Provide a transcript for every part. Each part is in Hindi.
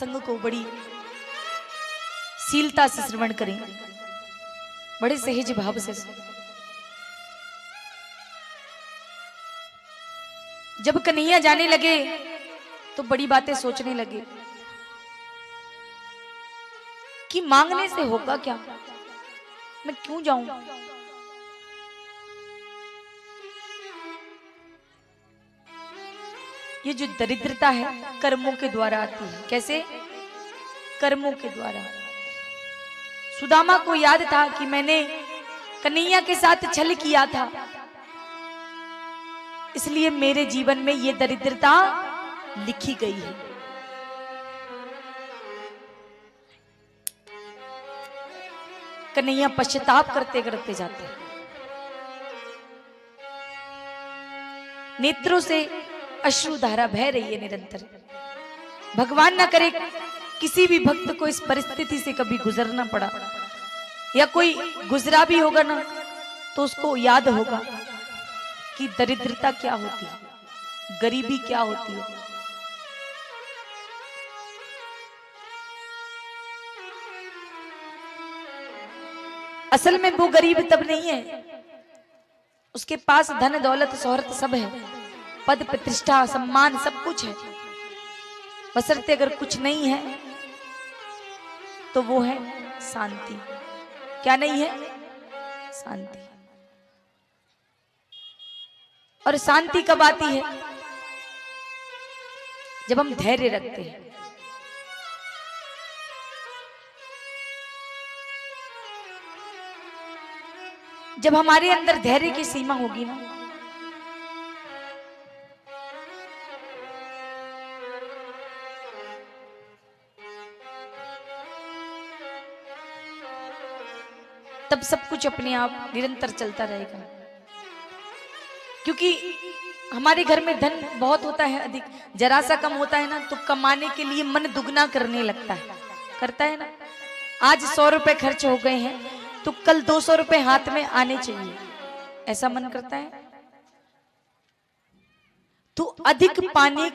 प्रसंग को बड़ी शीलता से श्रवण करें, बड़े सहज भाव से। जब कन्हैया जाने लगे तो बड़ी बातें सोचने लगे कि मांगने से होगा क्या, मैं क्यों जाऊं। ये जो दरिद्रता है कर्मों के द्वारा आती है। कैसे? कर्मों के द्वारा। सुदामा को याद था कि मैंने कन्हैया के साथ छल किया था, इसलिए मेरे जीवन में ये दरिद्रता लिखी गई है। कन्हैया पश्चाताप करते करते जाते हैं, नेत्रों से अश्रुधारा बह रही है निरंतर। भगवान ना करे किसी भी भक्त को इस परिस्थिति से कभी गुजरना पड़ा, या कोई गुजरा भी होगा ना तो उसको याद होगा कि दरिद्रता क्या होती है, गरीबी क्या होती है। असल में वो गरीब तब नहीं है, उसके पास धन दौलत शोहरत सब है, पद प्रतिष्ठा सम्मान सब कुछ है, बशर्ते अगर कुछ नहीं है तो वो है शांति। क्या नहीं है? शांति। और शांति कब आती है? जब हम धैर्य रखते हैं। जब हमारे अंदर धैर्य की सीमा होगी ना, तब सब कुछ अपने आप निरंतर चलता रहेगा। क्योंकि हमारे घर में धन बहुत होता है, अधिक जरा सा कम होता है ना तो कमाने के लिए मन दुगना करने लगता है, करता है ना। आज 100 रुपए खर्च हो गए हैं तो कल 200 रुपए हाथ में आने चाहिए, ऐसा मन करता है। तो अधिक पाने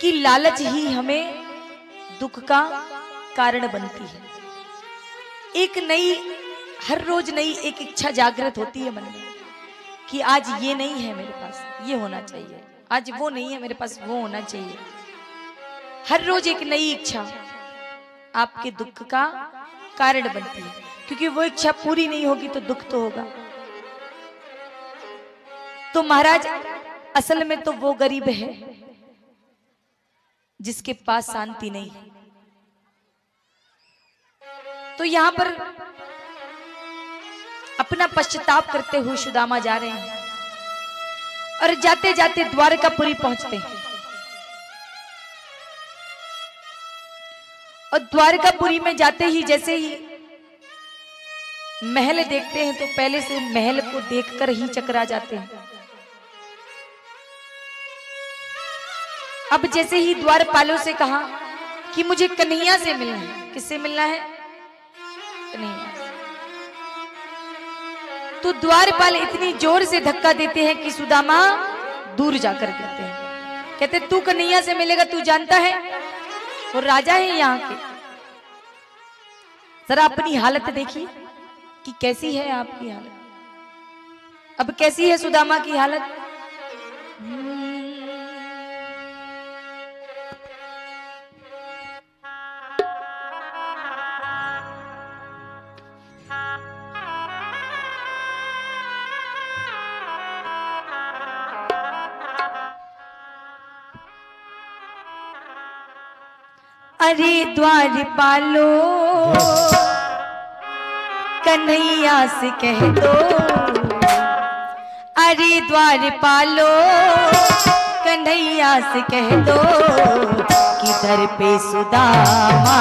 की लालच ही हमें दुख का कारण बनती है। एक नई, हर रोज नई एक इच्छा जागृत होती है मन में कि आज ये नहीं है मेरे पास, ये होना चाहिए, आज वो नहीं है मेरे पास, वो होना चाहिए। हर रोज एक नई इच्छा आपके दुख का कारण बनती है, क्योंकि वो इच्छा पूरी नहीं होगी तो दुख तो होगा। तो महाराज असल में तो वो गरीब है जिसके पास शांति नहीं है। तो यहां पर अपना पश्चाताप करते हुए सुदामा जा रहे हैं और जाते जाते द्वारकापुरी पहुंचते हैं। और द्वारकापुरी में जाते ही जैसे ही महल देखते हैं तो पहले से महल को देखकर ही चकरा जाते हैं। अब जैसे ही द्वारपालों से कहा कि मुझे कन्हैया से मिलना है। किससे मिलना है? कन्हैया। तो द्वारपाल इतनी जोर से धक्का देते हैं कि सुदामा दूर जाकर कहते हैं, कहते तू कन्हैया से मिलेगा, तू जानता है वो राजा है यहाँ के। जरा अपनी हालत देखिए कि कैसी है आपकी हालत। अब कैसी है सुदामा की हालत? अरे द्वारपालो कन्हैया से कह दो, अरे द्वारपालो कन्हैया से कह दो कि दर पे सुदामा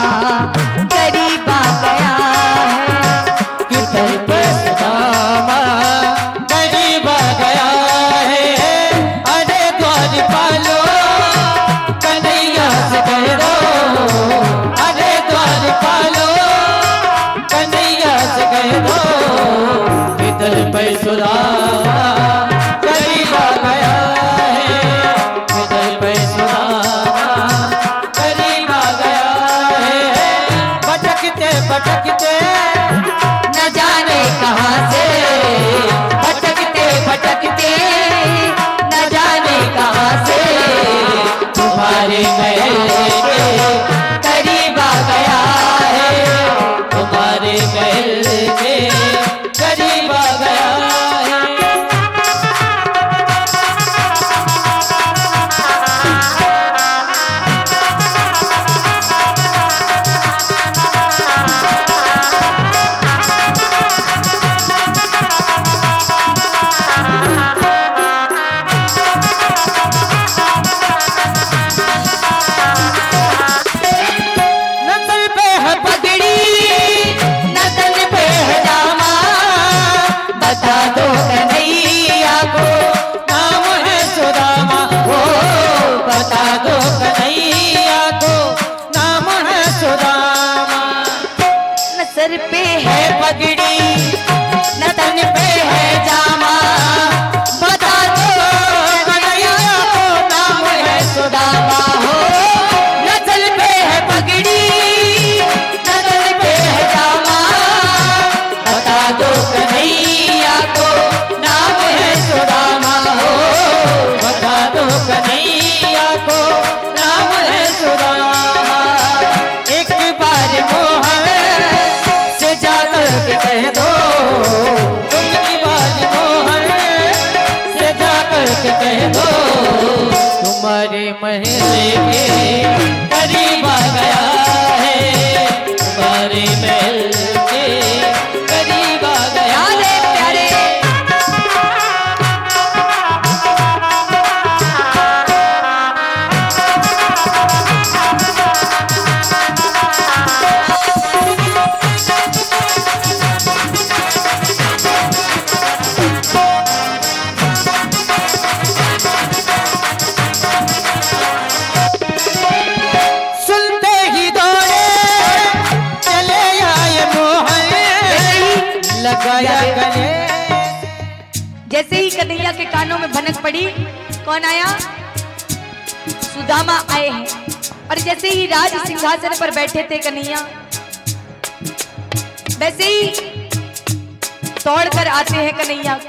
गरीब आ गया है, कि दर पे सुदामा गरीब आ गया है। अरे द्वारपालो कन्हैया से कह दो, अरे द्वारपालो कन्हैया से कह दो कि दर पे सुदामा गरीब आ गया है, कि दर पे सुदामा गरीब के करीब आ गया है, तुम्हारे महल के करीब आ गया है। बता दो कन्हैया को नाम है सुदामा, हो बता दो कन्हैया को नाम है सुदामा। न सर पे है पगड़ी न तन पे है जामा, बता दो कन्हैया को नाम है सुदामा, हो न सर पे है पगड़ी न तन पे है जामा, बता दो कन्हैया को नाम है सुदामा, हो बता दो कन्हैया को नाम है सुदामा। एक बार मोहन से जाकर के कह दो, एक बार मोहन से जाकर के कह दो, तुम्हारे महल के करीब आ गया है, तुम्हारे महल के करीब आ गया है। प्यारे सुनते ही दौड़े चले आए मोहन, लगाया गले। जैसे ही कन्हैया के कानों में भनक पड़ी, कौन आया? सुदामा आए हैं। और जैसे ही राज सिंहासन पर बैठे थे कन्हैया, वैसे ही दौड़कर आते हैं कन्हैया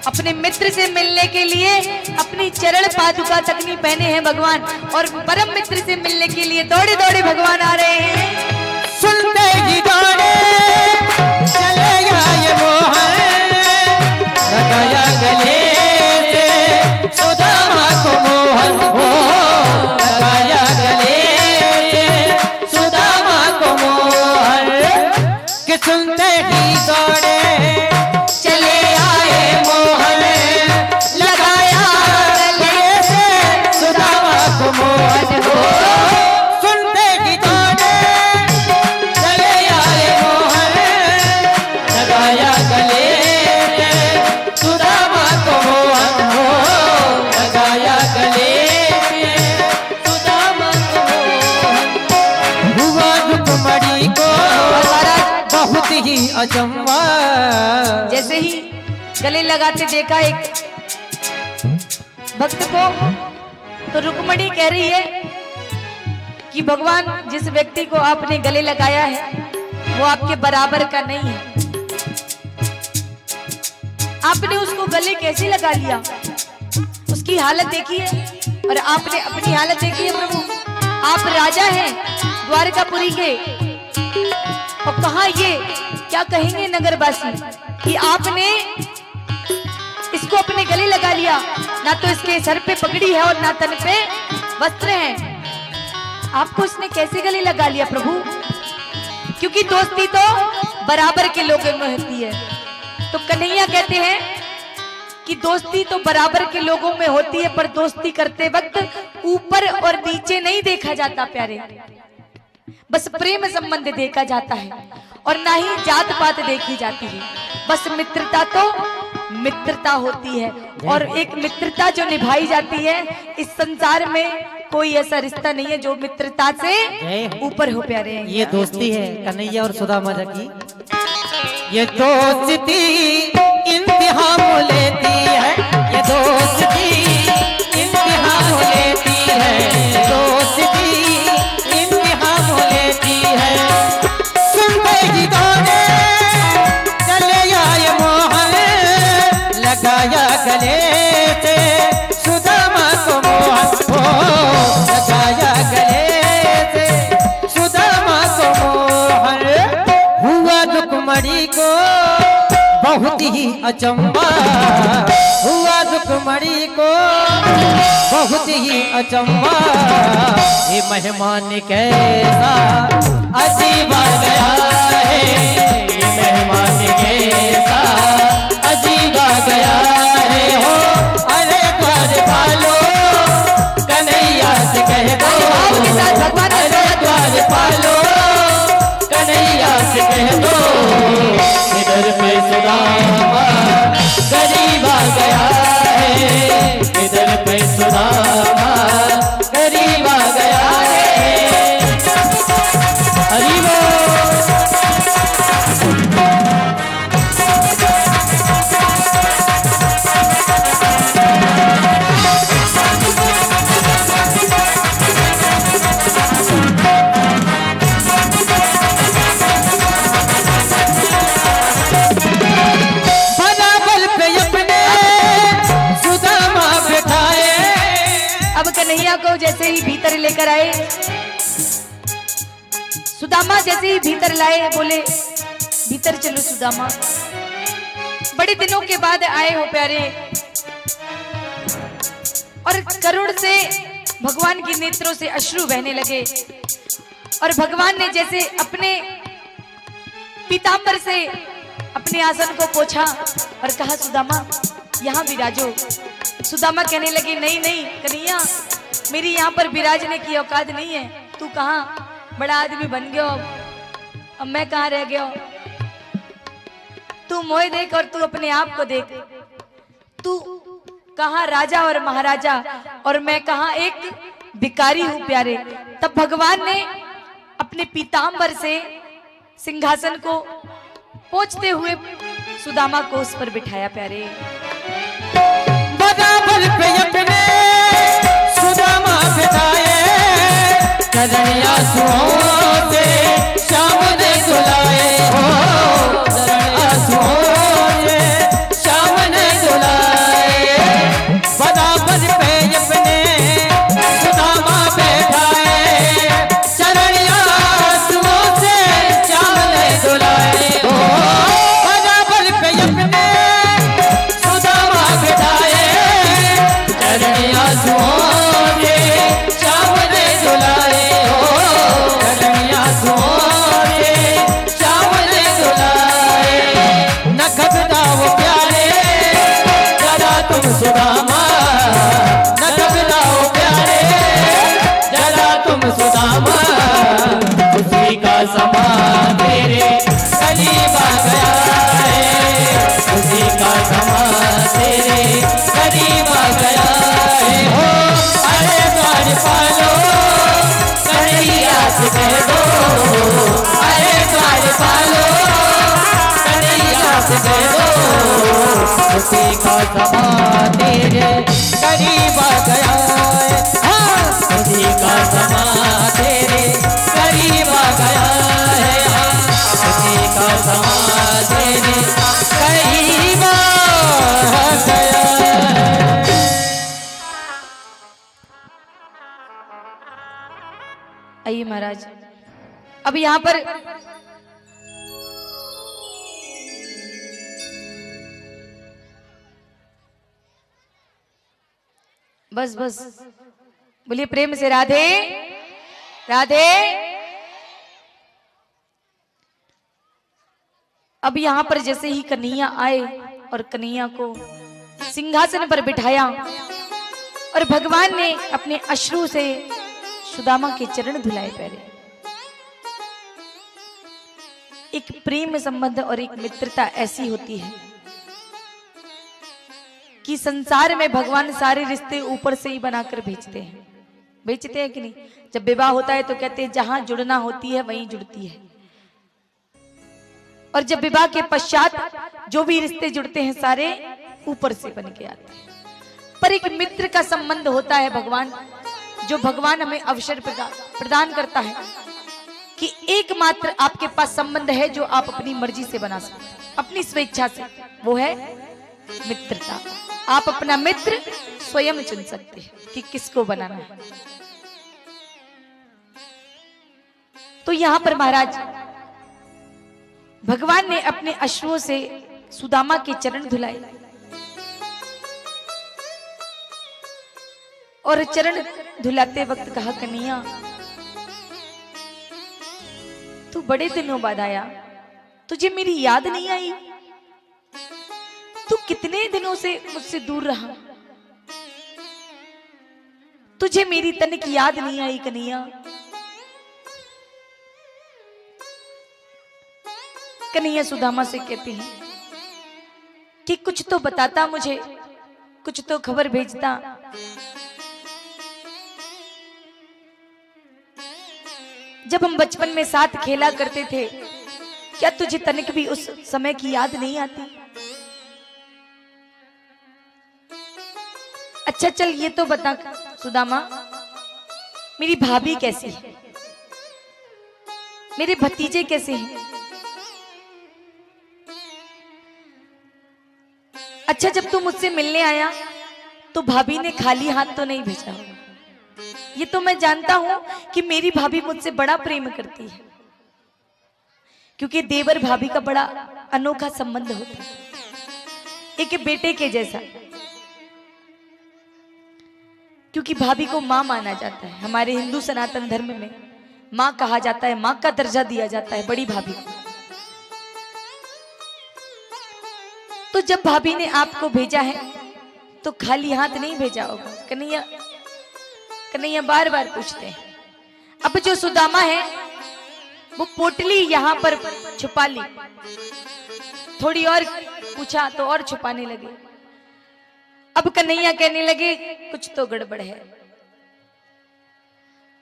अपने मित्र से मिलने के लिए। अपनी चरण पादुका तकनी पहने हैं भगवान, और परम मित्र से मिलने के लिए दौड़े दौड़े भगवान आ रहे हैं। सुनते ही दौड़े चले आए मोहन, लगाया गले से सुदामा को मोहन, हो लगाया गले से सुदामा को मोहन। कि सुनते ही दौड़े चले आए मोहन, लगाया गले से सुदामा को मोहन, हो सुनते ही दौड़े चले आए मोहन, लगाया गले से सुदामा को मोहन, हो लगाया गले से सुदामा को मोहन। हुआ रुक्मणी को बहुत ही अचंभा, जैसे ही गले लगाते देखा एक भक्त को, तो रुक्मणी कह रही है कि भगवान, जिस व्यक्ति को आपने गले लगाया है वो आपके बराबर का नहीं है। आपने उसको गले कैसे लगा लिया? उसकी हालत देखिए और आपने अपनी हालत देखी है प्रभु। आप राजा हैं द्वारकापुरी के, और कहा ये क्या कहेंगे नगरवासी कि आपने इसको अपने गले लगा लिया। ना तो इसके सर पे पगड़ी है और ना तन पे वस्त्र है, आपको इसने कैसे गले लगा लिया प्रभु? क्योंकि दोस्ती तो बराबर के लोगों में होती है। तो कन्हैया कहते हैं कि दोस्ती तो बराबर के लोगों में होती है, पर दोस्ती करते वक्त ऊपर और नीचे नहीं देखा जाता प्यारे, बस प्रेम संबंध देखा जाता है और ना ही जात पात देखी जाती है। बस मित्रता तो मित्रता होती है, और एक मित्रता जो निभाई जाती है, इस संसार में कोई ऐसा रिश्ता नहीं है जो मित्रता से ऊपर हो प्यारे। ये दोस्ती है कन्हैया और सुदामा की, ये दोस्ती इंतहा लेती है, ये दोस्ती इंतहा लेती है, दोस्ती इंतहा लेती है। सुनते ही दौड़े चले आए मोहन, लगाया गले से सुदामा को मोहन, हो लगाया गले ही अचंबा हुआ दुखमणि को, बहुत ही अचंबा। ये मेहमान कैसा अजीब आ गया है, ये मेहमान कैसा अजीब आ गया है। हो अरे द्वार पालो कन्हैया से कह दो, अरे द्वार पालो कन्हैया से कह दो, इधर पे सुदामा गरीब आ गया है, इधर पे सुदामा गरीब आ गया है। हरि बोल। कन्हैया को जैसे ही भीतर लेकर आए, सुदामा जैसे ही भीतर लाए, बोले भीतर चलो सुदामा, बड़े दिनों के बाद आए हो प्यारे। और करुण से भगवान के नेत्रों से अश्रु बहने लगे और भगवान ने जैसे अपने पीतांबर से अपने आसन को पोंछा और कहा सुदामा यहाँ विराजो। सुदामा कहने लगे नहीं नहीं कन्हैया, मेरी यहाँ पर विराजने की औकात नहीं है, तू कहाँ बड़ा आदमी बन गया, अब मैं कहाँ रह गया। तू मोह देख और तू अपने आप को देख, तू कहाँ राजा और महाराजा और मैं कहाँ एक भिखारी हूँ प्यारे। तब भगवान ने अपने पीतांबर से सिंहासन को पोंछते हुए सुदामा को उस पर बिठाया प्यारे। बराबर पे अपने सुदामा बिठाए, कन्हैया सुओं से शाम ने सुलाए, हो कन्हैया सुओं से शाम ने सुलाए। बराबर पे अपने सुदामा बैठाए, कन्हैया सुओं से शाम ने सुलाए, हो बराबर पे अपने सुदामा बैठाए, कन्हैया सुओं से शाम ने सुलाए, हो कन्हैया सुओं से शाम ने सुलाए। न कबदा वो प्यारे जरा तुम सुदामा, न कबदा वो प्यारे जरा तुम सुदामा, उसी का समा तेरे करीब आ गया है, उसी का समा तेरे करीब आ गया है। हो अरे द्वार पालो कन्हैया से कह दो, अरे द्वार पालो कन्हैया से कह दो, उसी का समा तेरे करीब आ गया है। हाँ उसी का समा तेरे करीब आ गया है, उसी का समा तेरे करीब आ गया है। आइए महाराज, अब यहाँ पर बस बस बोलिए प्रेम से राधे राधे। अब यहाँ पर जैसे ही कन्हैया आए और कन्हैया को सिंहासन पर बिठाया और भगवान ने अपने अश्रु से सुदामा के चरण धुलाए पैरे। एक प्रेम संबंध और एक मित्रता ऐसी होती है कि संसार में भगवान सारे रिश्ते ऊपर से ही बनाकर भेजते हैं कि नहीं। जब विवाह होता है तो कहते हैं जहां जुड़ना होती है वहीं जुड़ती है, और जब विवाह के पश्चात जो भी रिश्ते जुड़ते हैं सारे ऊपर से बन के आते हैं। पर एक मित्र का संबंध होता है भगवान, जो भगवान हमें अवसर प्रदान करता है कि एकमात्र आपके पास संबंध है जो आप अपनी मर्जी से बना सकते हैं, अपनी स्वेच्छा से, वो है मित्रता। आप अपना मित्र स्वयं चुन सकते हैं कि किसको बनाना है। तो यहां पर महाराज भगवान ने अपने अश्रुओं से सुदामा के चरण धुलाए और चरण धुलाते वक्त कहा, कन्हैया तू बड़े दिनों बाद आया, तुझे मेरी याद नहीं आई? तू कितने दिनों से मुझसे दूर रहा, तुझे मेरी तनिक याद नहीं आई कन्हैया? कन्हैया सुदामा से कहते हैं कि कुछ तो बताता मुझे, कुछ तो खबर भेजता। जब हम बचपन में साथ खेला करते थे, क्या तुझे तनिक भी उस समय की याद नहीं आती? अच्छा चल ये तो बता सुदामा, मेरी भाभी कैसी है, मेरे भतीजे कैसे हैं? अच्छा जब तू मुझसे मिलने आया तो भाभी ने खाली हाथ तो नहीं भेजा होगा। ये तो मैं जानता हूं कि मेरी भाभी मुझसे बड़ा प्रेम करती है, क्योंकि देवर भाभी का बड़ा अनोखा संबंध होता है, एक बेटे के जैसा। क्योंकि भाभी को मां माना जाता है, हमारे हिंदू सनातन धर्म में मां कहा जाता है, मां का दर्जा दिया जाता है बड़ी भाभी को। तो जब भाभी ने आपको भेजा है तो खाली हाथ नहीं भेजा होगा। कन्हैया बार बार पूछते हैं। अब जो सुदामा है वो पोटली यहां पर छुपा ली, थोड़ी और पूछा तो और छुपाने लगे। अब कन्हैया कहने लगे कुछ तो गड़बड़ है।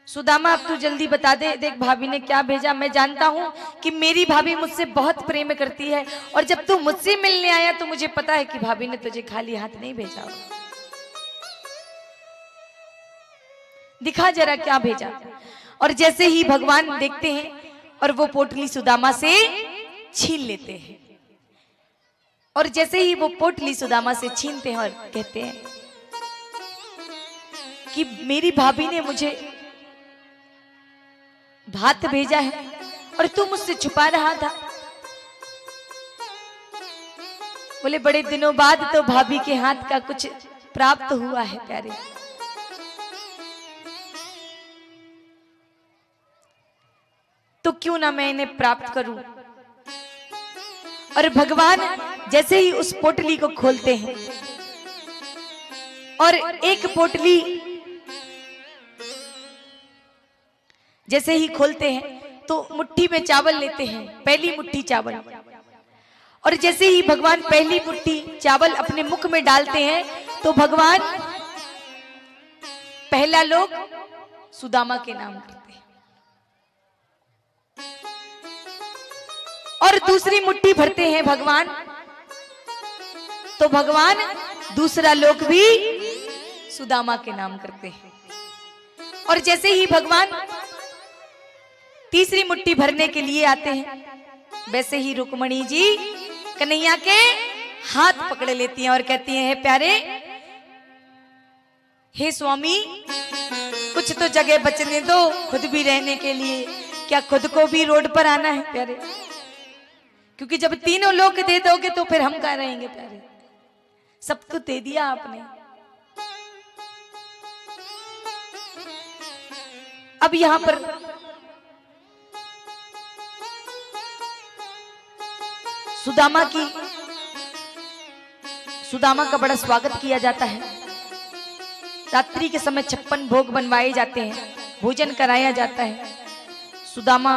सुदामा अब तू जल्दी बता दे, देख भाभी ने क्या भेजा। मैं जानता हूं कि मेरी भाभी मुझसे बहुत प्रेम करती है, और जब तू मुझसे मिलने आया तो मुझे पता है कि भाभी ने तुझे खाली हाथ नहीं भेजा होगा। दिखा जरा क्या भेजा। और जैसे ही भगवान देखते हैं और वो पोटली सुदामा से छीन लेते हैं, और जैसे ही वो पोटली सुदामा से छीनते हैं और कहते हैं कि मेरी भाभी ने मुझे भात भेजा है और तू मुझसे छुपा रहा था। बोले बड़े दिनों बाद तो भाभी के हाथ का कुछ प्राप्त हुआ है प्यारे। तो क्यों ना मैं इन्हें प्राप्त करूं। और भगवान जैसे ही उस पोटली को खोलते हैं और एक पोटली जैसे ही खोलते हैं तो मुट्ठी में चावल लेते हैं, पहली मुट्ठी चावल। और जैसे ही भगवान पहली मुट्ठी चावल अपने मुख में डालते हैं तो भगवान पहला लोग सुदामा के नाम करते हैं, और दूसरी मुट्ठी भरते हैं भगवान तो भगवान दूसरा लोक भी सुदामा के नाम करते हैं। और जैसे ही भगवान तीसरी मुट्ठी भरने के लिए आते हैं, वैसे ही रुक्मणी जी कन्हैया के हाथ पकड़ लेती हैं और कहती हैं, हे प्यारे, हे स्वामी, कुछ तो जगह बचने दो खुद भी रहने के लिए। क्या खुद को भी रोड पर आना है प्यारे? क्योंकि जब तीनों लोग दे दोगे तो फिर हम कहाँ रहेंगे प्यारे? सब तो दे दिया आपने। अब यहां पर सुदामा का बड़ा स्वागत किया जाता है। रात्रि के समय 56 भोग बनवाए जाते हैं, भोजन कराया जाता है। सुदामा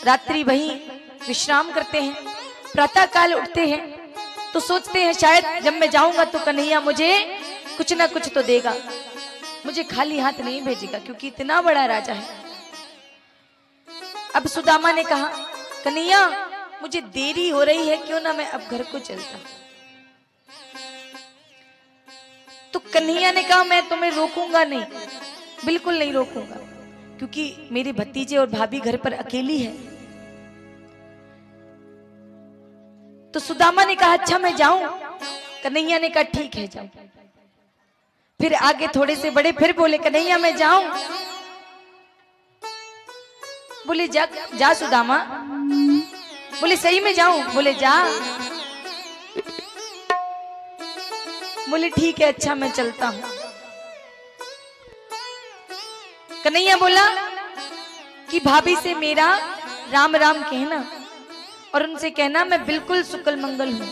रात्रि वहीं विश्राम करते हैं। प्रातः काल उठते हैं तो सोचते हैं शायद जब मैं जाऊंगा तो कन्हैया मुझे कुछ ना कुछ तो देगा, मुझे खाली हाथ नहीं भेजेगा, क्योंकि इतना बड़ा राजा है। अब सुदामा ने कहा, कन्हैया मुझे देरी हो रही है, क्यों ना मैं अब घर को चलता। तो कन्हैया ने कहा, मैं तुम्हें रोकूंगा नहीं, बिल्कुल नहीं रोकूंगा, क्योंकि मेरे भतीजे और भाभी घर पर अकेली है। तो सुदामा ने कहा, अच्छा मैं जाऊं? कन्हैया ने कहा, ठीक है जाओ। फिर आगे थोड़े से बड़े फिर बोले, कन्हैया मैं जाऊं? बोले जा जा सुदामा। बोले सही में जाऊं? बोले जा। बोले ठीक है, अच्छा मैं चलता हूं। कन्हैया बोला कि भाभी से मेरा राम राम कहना और उनसे कहना मैं बिल्कुल शुक्ल मंगल हूं,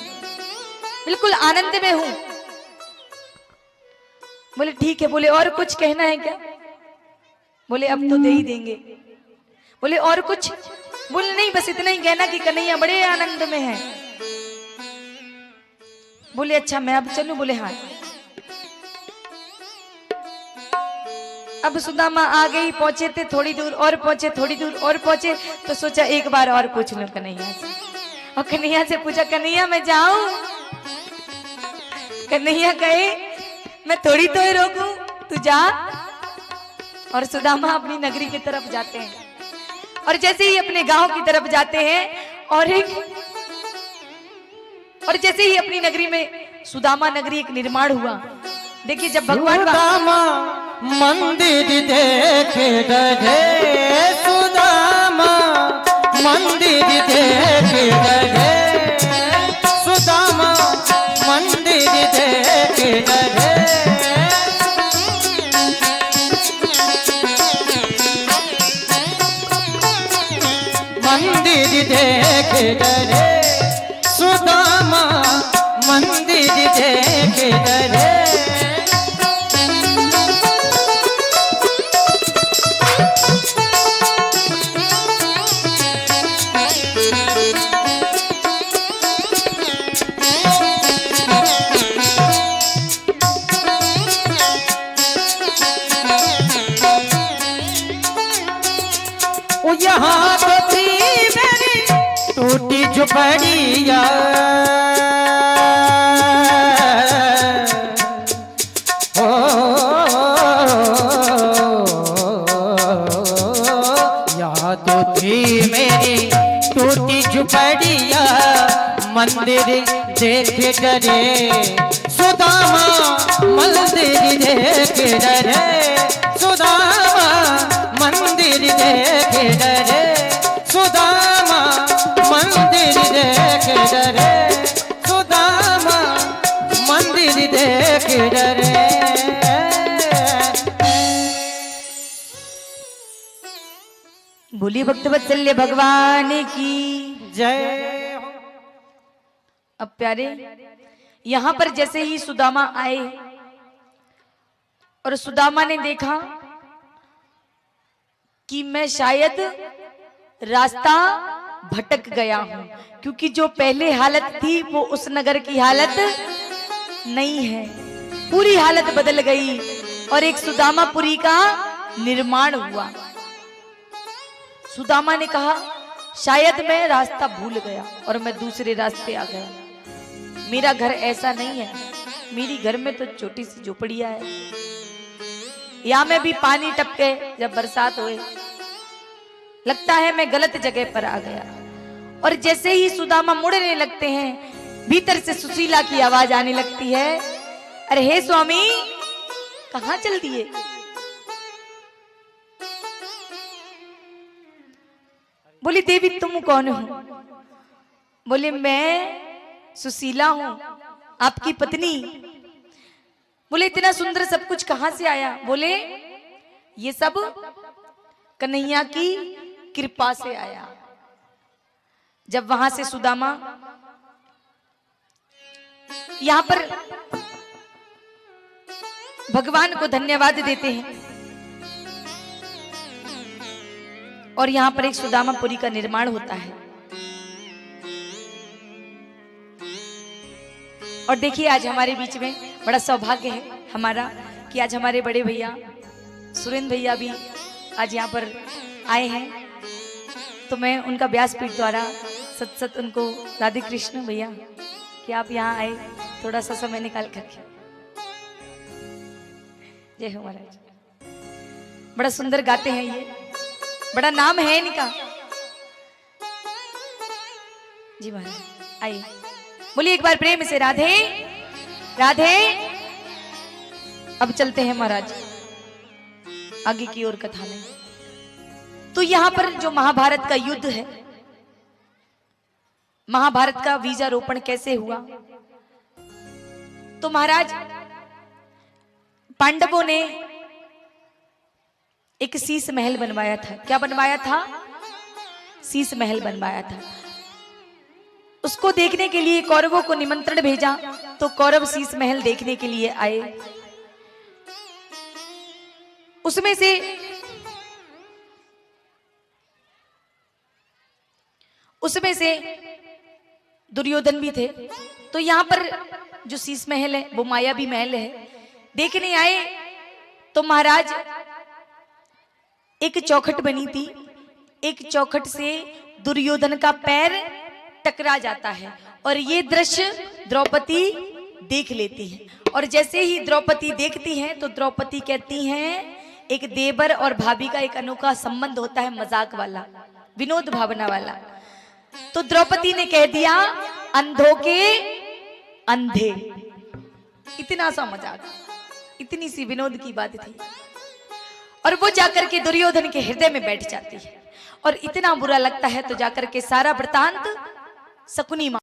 बिल्कुल आनंद में हूं। बोले ठीक है। बोले और कुछ कहना है क्या? बोले अब तो दे ही देंगे। बोले और कुछ? बोले नहीं, बस इतना ही कहना कि कन्हैया बड़े आनंद में है। बोले अच्छा मैं अब चलूं? बोले हाँ। अब सुदामा आ गई, पहुंचे थे थोड़ी दूर और पहुंचे, थोड़ी दूर और पहुंचे, तो सोचा एक बार और पूछ लूं कन्हैया से। और कन्हैया से पूछा, कन्हैया मैं जाऊं? कन्हैया कहे मैं थोड़ी तो ही रोकूं, तू जा। और सुदामा अपनी नगरी की तरफ जाते हैं। और जैसे ही अपने गांव की तरफ जाते हैं और जैसे ही अपनी नगरी में सुदामा नगरी एक निर्माण हुआ। देखिए जब भगवान सुदामा मंदिर देखे डरे, सुदामा मंदिर देखे डरे, सुदामा मंदिर देखे डरे। मंदिर देखे डरे, सुदामा मंदिर देखे डरे। यहाँ तो थी मेरी टूटी झुपड़िया, यहाँ तो थी मेरी टूटी झुपड़िया, मंदिर देखे डरे, सुदामा मंदिर देखे डरे, सुदामा मंदिर देखे डरे, सुदामा मंदिर देखे डरे, सुदामा मंदिर देखे डरे। बोली भक्तवत्सल्य भगवान की जय। अब प्यारे यहां पर जैसे ही सुदामा आए और सुदामा ने देखा कि मैं शायद रास्ता भटक गया हूं, क्योंकि जो पहले हालत थी वो उस नगर की हालत नहीं है, पूरी हालत बदल गई और एक सुदामापुरी का निर्माण हुआ। सुदामा ने कहा शायद मैं रास्ता भूल गया और मैं दूसरे रास्ते आ गया। मेरा घर ऐसा नहीं है, मेरी घर में तो छोटी सी झोपड़ियां है, यहाँ में भी पानी टपके जब बरसात होए, लगता है मैं गलत जगह पर आ गया। और जैसे ही सुदामा मुड़ने लगते हैं, भीतर से सुशीला की आवाज आने लगती है, अरे हे स्वामी कहां चल दिए? बोली देवी तुम कौन हो? बोले मैं सुशीला हूं, आपकी पत्नी। बोले इतना सुंदर सब कुछ कहां से आया? बोले ये सब कन्हैया की कृपा से आया। जब वहां से सुदामा यहां पर भगवान को धन्यवाद देते हैं और यहां पर एक सुदामापुरी का निर्माण होता है। और देखिए आज हमारे बीच में बड़ा सौभाग्य है हमारा कि आज हमारे बड़े भैया सुरेंद्र भैया भी आज यहाँ पर आए हैं। तो मैं उनका व्यासपीठ द्वारा सत सत उनको राधे कृष्ण भैया कि आप यहाँ आए, थोड़ा सा समय निकाल करके। जय हो महाराज। बड़ा सुंदर गाते हैं, ये बड़ा नाम है इनका। जी महाराज आइए, बोलिए एक बार प्रेम से राधे राधे। अब चलते हैं महाराज आगे की ओर कथा में। तो यहां पर जो महाभारत का युद्ध है महाभारत का बीजारोपण कैसे हुआ। तो महाराज पांडवों ने एक शीश महल बनवाया था। क्या बनवाया था? शीश महल बनवाया था। उसको देखने के लिए कौरवों को निमंत्रण भेजा, तो कौरव शीश महल देखने के लिए आए। उसमें से दुर्योधन भी थे। तो यहां पर जो शीश महल है वो मायावी महल है। देखने आए तो महाराज एक चौखट बनी थी। एक चौखट से दुर्योधन का पैर टकरा जाता है और ये दृश्य द्रौपदी देख लेती है। और जैसे ही द्रौपदी देखती हैं तो द्रौपदी कहती हैं, एक देवर और भाभी का एक अनोखा संबंध होता है, मजाक वाला, विनोद भावना वाला। तो द्रौपदी ने कह दिया, अंधों के अंधे। इतना सा मजाक, इतनी सी विनोद की बात थी। और वो जाकर के दुर्योधन के हृदय में बैठ जाती है और इतना बुरा लगता है। तो जाकर के सारा वृतांत शकुनी मामा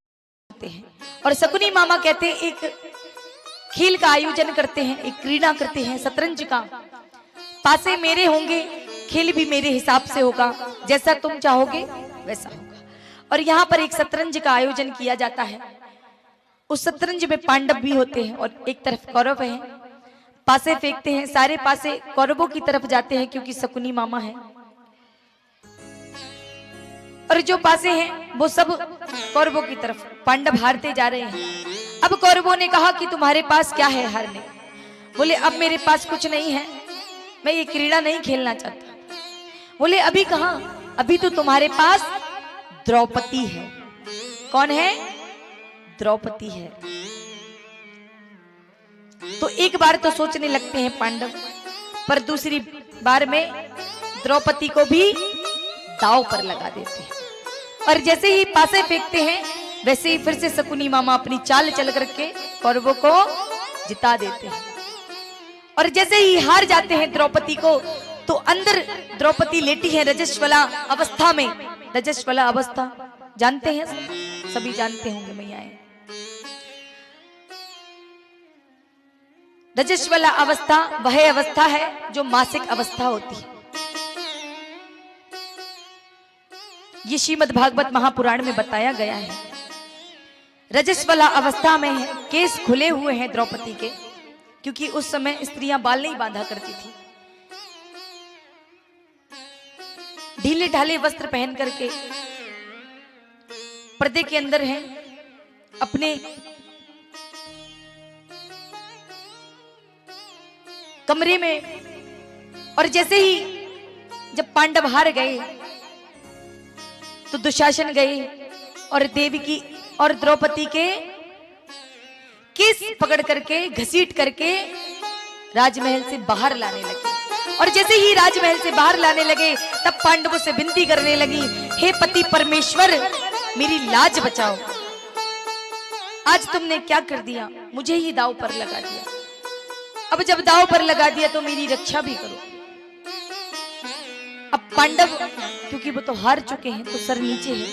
कहते हैं। और शकुनी मामा कहते हैं एक खेल का आयोजन करते हैं, एक क्रीड़ा करते हैं शतरंज का। पासे मेरे होंगे, खेल भी मेरे हिसाब से होगा, जैसा तुम चाहोगे वैसा होगा। और यहाँ पर एक शतरंज का आयोजन किया जाता है। उस शतरंज में पांडव भी होते हैं और एक तरफ कौरव हैं। पासे फेंकते हैं, सारे पासे कौरवों की तरफ जाते हैं क्योंकि शकुनी मामा है। और जो पासे हैं वो सब कौरवों की तरफ। पांडव हारते जा रहे हैं। अब कौरवों ने कहा कि तुम्हारे पास क्या है हारने? बोले अब मेरे पास कुछ नहीं है, मैं ये क्रीड़ा नहीं खेलना चाहता। बोले अभी कहां? अभी तो तुम्हारे पास द्रौपदी है। कौन है? द्रौपदी है। तो एक बार तो सोचने लगते हैं पांडव, पर दूसरी बार में द्रौपदी को भी दांव पर लगा देते हैं। और जैसे ही पासे फेंकते हैं वैसे ही फिर से शकुनी मामा अपनी चाल चल करके कौरवों को जिता देते हैं। और जैसे ही हार जाते हैं द्रौपदी को, तो अंदर द्रौपदी लेटी है रजस्वला अवस्था में। रजस्वला अवस्था जानते हैं, सभी जानते होंगे मैयाएं। रजस्वला अवस्था वह अवस्था है जो मासिक अवस्था होती है। ये श्रीमद् भागवत महापुराण में बताया गया है। रजस्वला अवस्था में है, केस खुले हुए हैं द्रौपदी के, क्योंकि उस समय स्त्रियां बाल नहीं बांधा करती थी। ढीले ढाले वस्त्र पहन करके पर्दे के अंदर हैं, अपने कमरे में। और जैसे ही जब पांडव हार गए तो दुशासन गए और देवकी और द्रौपदी के केस पकड़ करके घसीट करके राजमहल से बाहर लाने लगे। और जैसे ही राजमहल से बाहर लाने लगे तब पांडवों से विनती करने लगी, हे पति परमेश्वर मेरी लाज बचाओ। आज तुमने क्या कर दिया, मुझे ही दांव पर लगा दिया। अब जब दांव पर लगा दिया तो मेरी रक्षा भी करो। अब पांडव क्योंकि वो तो हार चुके हैं तो सर नीचे है।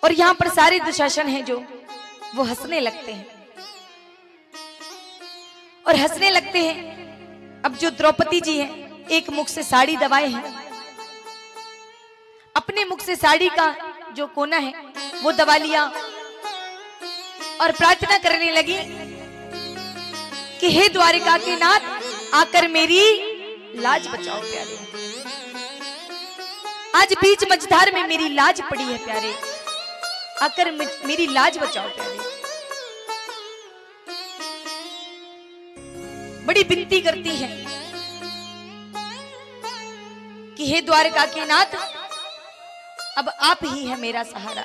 और यहां पर सारे दुशासन हैं जो वो हंसने लगते हैं और हंसने लगते हैं। अब जो द्रौपदी जी हैं एक मुख से साड़ी दबाए हैं, अपने मुख से साड़ी का जो कोना है वो दबा लिया और प्रार्थना करने लगी कि हे द्वारिका के नाथ आकर मेरी लाज बचाओ प्यारे। आज बीच मझधार में मेरी लाज पड़ी है प्यारे, आकर मेरी लाज बचाओ प्यारे। बड़ी विनती करती है कि हे द्वारका के नाथ अब आप ही है मेरा सहारा।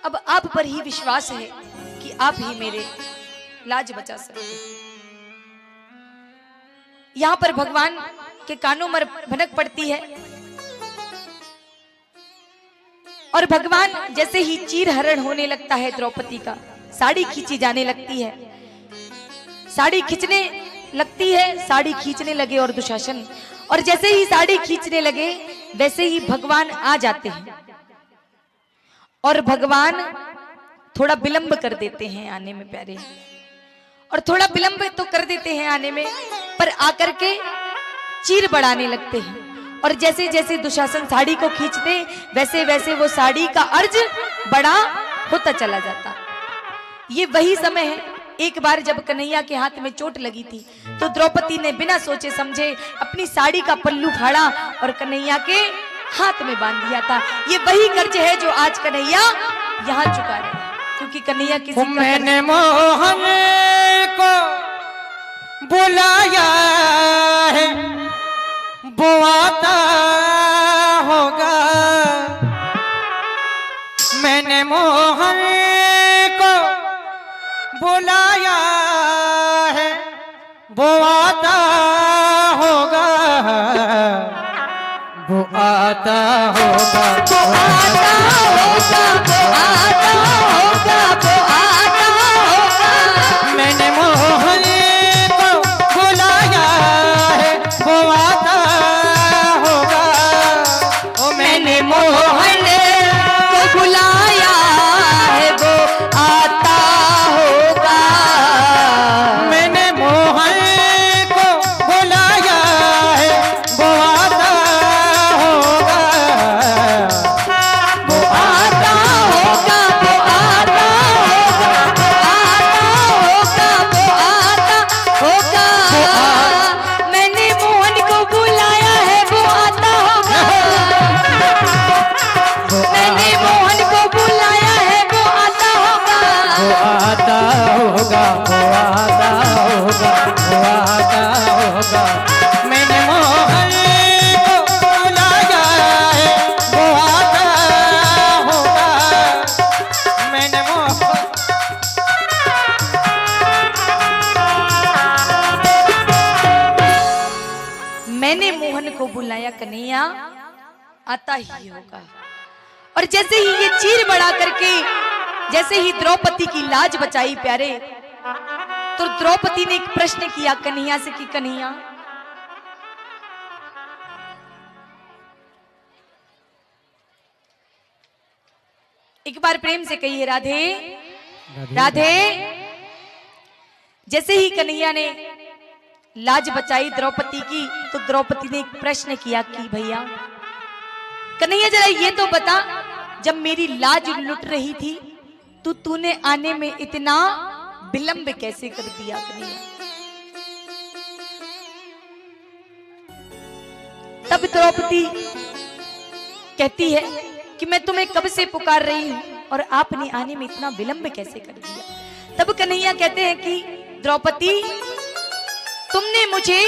अब आप पर ही विश्वास है कि आप ही मेरे लाज बचा सकते। यहां पर भगवान के कानों में भनक पड़ती है और भगवान जैसे ही चीर हरण होने लगता है द्रौपदी का, साड़ी खींची जाने लगती है। साड़ी खींचने लगती है साड़ी खींचने लगे और दुशासन, और जैसे ही साड़ी खींचने लगे वैसे ही भगवान आ जाते हैं और भगवान थोड़ा विलंब कर देते हैं आने में प्यारे, और थोड़ा विलंब तो कर देते हैं आने में, पर आकर के चीर बढ़ाने लगते हैं। और जैसे जैसे दुशासन साड़ी को खींचते वैसे वैसे वो साड़ी का अर्ज बड़ा होता चला जाता। ये वही समय है, एक बार जब कन्हैया के हाथ में चोट लगी थी तो द्रौपदी ने बिना सोचे समझे अपनी साड़ी का पल्लू फाड़ा और कन्हैया के हाथ में बांध दिया था। ये वही कर्ज है जो आज कन्हैया यहाँ चुका रहे हैं, क्योंकि कन्हैया किसी मैंने मोहन को बुलाया है, वो आता होगा। मैंने मोहन को बुलाया है, वो आता होगा, वो आता होगा, वो आता होगा, वो आता होगा, वो आता होगा। मैंने मोहन को बुलाया है, वो आता होगा। ओ मैंने मोहन को बुलाया है, वो आता होगा। मैंने मोहन को बुलाया है, वो आता होगा, वो आता होगा, वो आता होगा, वो आता होगा। मैंने मोहन को बुलाया है वो आता होगा, मैंने मोहन को बुलाया है वो आता होगा, वो आता होगा, वो आता होगा, वो आता होगा। मैंने मोहन को बुलाया है, वो आता होगा। मैंने मैंने मोहन को बुलाया कन्हैया आता ही होगा। और जैसे ही ये चीर बढ़ा करके जैसे ही द्रौपदी की लाज बचाई प्यारे, तो द्रौपदी ने एक प्रश्न किया कन्हैया से कि कन्हैया एक बार प्रेम से कहिए राधे राधे। जैसे ही कन्हैया ने लाज बचाई द्रौपदी की, तो द्रौपदी ने एक प्रश्न किया कि भैया कन्हैया जरा ये तो बता, जब मेरी लाज लुट रही थी तो तूने आने में इतना विलंब कैसे कर दिया कन्हैया? तब द्रौपदी कहती है कि मैं तुम्हें कब से पुकार रही हूं और आपने आने में इतना विलंब कैसे कर दिया? तब कन्हैया कहते हैं कि द्रौपदी तुमने मुझे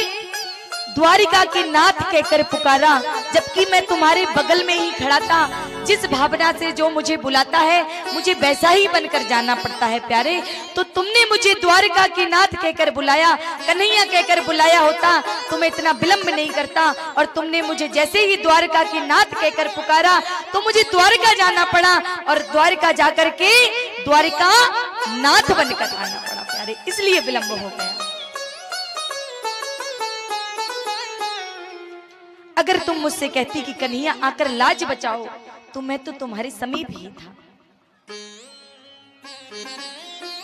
द्वारिका के नाथ कहकर पुकारा, जबकि मैं तुम्हारे बगल में ही खड़ा था। जिस भावना से जो मुझे बुलाता है मुझे वैसा ही बनकर जाना पड़ता है प्यारे। तो तुमने मुझे द्वारिका के नाथ कहकर बुलाया, कन्हैया कहकर बुलाया होता तो मैं इतना विलंब नहीं करता। और तुमने मुझे जैसे ही द्वारिका के नाथ कहकर पुकारा तो मुझे द्वारिका जाना पड़ा, और द्वारिका जाकर के द्वारिका नाथ बनकर आना पड़ा प्यारे, इसलिए विलंब हो गया। अगर तुम मुझसे कहती कि कन्हैया आकर लाज बचाओ तो मैं तो तुम्हारे समीप ही था।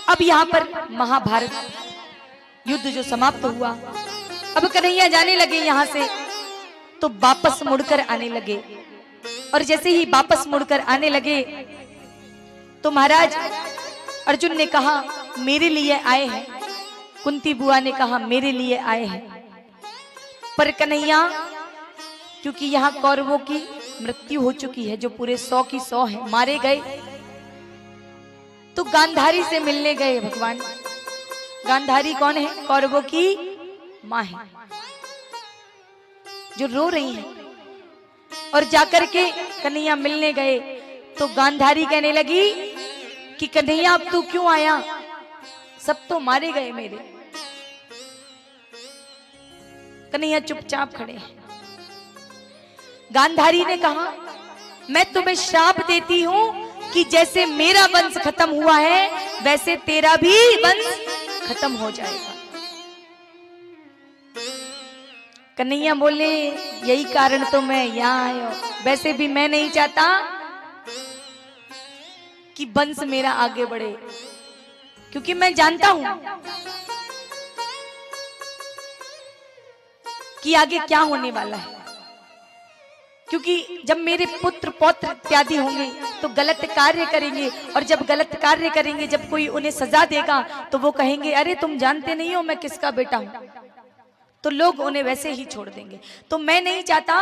अब यहाँ पर महाभारत युद्ध जो समाप्त हुआ, अब कन्हैया जाने लगे यहाँ से, तो वापस मुड़कर आने लगे। और जैसे ही वापस मुड़कर आने लगे तो महाराज अर्जुन ने कहा मेरे लिए आए हैं, कुंती बुआ ने कहा मेरे लिए आए हैं। पर कन्हैया क्योंकि यहाँ कौरवों की मृत्यु हो चुकी है, जो पूरे 100 की 100 है, मारे गए, तो गांधारी से मिलने गए भगवान। गांधारी कौन है? कौरवों की मां है, जो रो रही है। और जाकर के कन्हैया मिलने गए तो गांधारी कहने लगी कि कन्हैया अब तू क्यों आया, सब तो मारे गए मेरे। कन्हैया चुपचाप खड़े हैं। गांधारी ने कहा मैं तुम्हें श्राप देती हूं कि जैसे मेरा वंश खत्म हुआ है वैसे तेरा भी वंश खत्म हो जाएगा। कन्हैया बोले यही कारण तो मैं यहाँ आया हूं। वैसे भी मैं नहीं चाहता कि वंश मेरा आगे बढ़े, क्योंकि मैं जानता हूं कि आगे क्या होने वाला है। क्योंकि जब मेरे पुत्र पौत्र इत्यादि होंगे तो गलत कार्य करेंगे, और जब गलत कार्य करेंगे, जब कोई उन्हें सजा देगा तो वो कहेंगे अरे तुम जानते नहीं हो मैं किसका बेटा हूं, तो लोग उन्हें वैसे ही छोड़ देंगे। तो मैं नहीं चाहता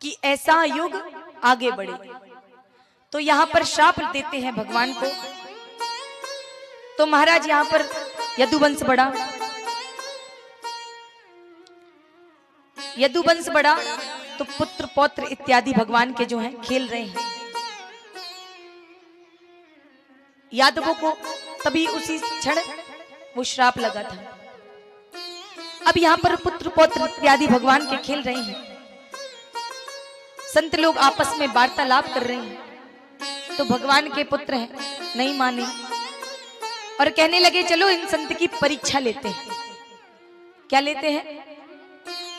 कि ऐसा युग आगे बढ़े। तो यहां पर श्राप देते हैं भगवान को। तो महाराज यहां पर यदुवंश बढ़ा, यदुवंश बढ़ा तो पुत्र पौत्र इत्यादि भगवान के जो हैं खेल रहे हैं। यादवों को तभी उसी क्षण वो श्राप लगा था। अब यहां पर पुत्र पौत्र इत्यादि भगवान के खेल रहे हैं। संत लोग आपस में वार्तालाप कर रहे हैं। तो भगवान के पुत्र हैं, नहीं माने और कहने लगे चलो इन संत की परीक्षा लेते हैं। क्या लेते हैं?